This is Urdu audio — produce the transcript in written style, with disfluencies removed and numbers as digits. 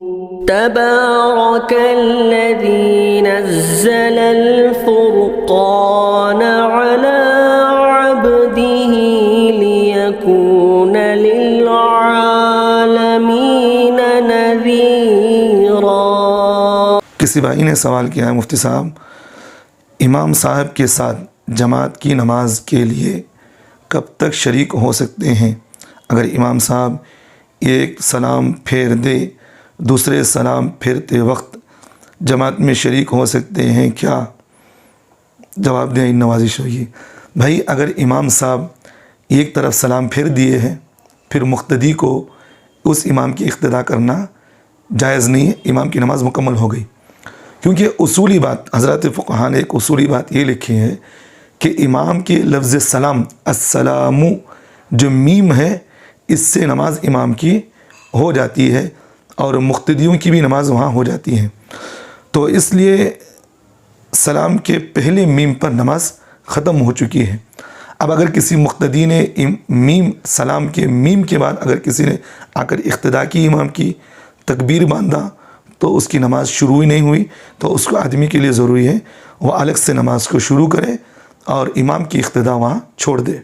تبارك الذي نزل الفرقان على عبده ليكون للعالمین نذیرا۔ کسی بھائی نے سوال کیا ہے مفتی صاحب، امام صاحب کے ساتھ جماعت کی نماز کے لیے کب تک شریک ہو سکتے ہیں؟ اگر امام صاحب ایک سلام پھیر دے دوسرے سلام پھیرتے وقت جماعت میں شریک ہو سکتے ہیں کیا؟ جواب دیں، نوازش ہوگی۔ بھائی اگر امام صاحب ایک طرف سلام پھیر دیے ہیں پھر مقتدی کو اس امام کی اقتداء کرنا جائز نہیں ہے، امام کی نماز مکمل ہو گئی، کیونکہ اصولی بات حضرات فقہاء نے ایک اصولی بات یہ لکھی ہے کہ امام کے لفظ سلام السلام جو میم ہے اس سے نماز امام کی ہو جاتی ہے اور مقتدیوں کی بھی نماز وہاں ہو جاتی ہے، تو اس لیے سلام کے پہلے میم پر نماز ختم ہو چکی ہے۔ اب اگر کسی مقتدی نے میم سلام کے میم کے بعد اگر کسی نے آ کر اقتداء کی امام کی تکبیر باندھا تو اس کی نماز شروع ہی نہیں ہوئی، تو اس کو آدمی کے لیے ضروری ہے وہ الگ سے نماز کو شروع کرے اور امام کی اقتداء وہاں چھوڑ دے۔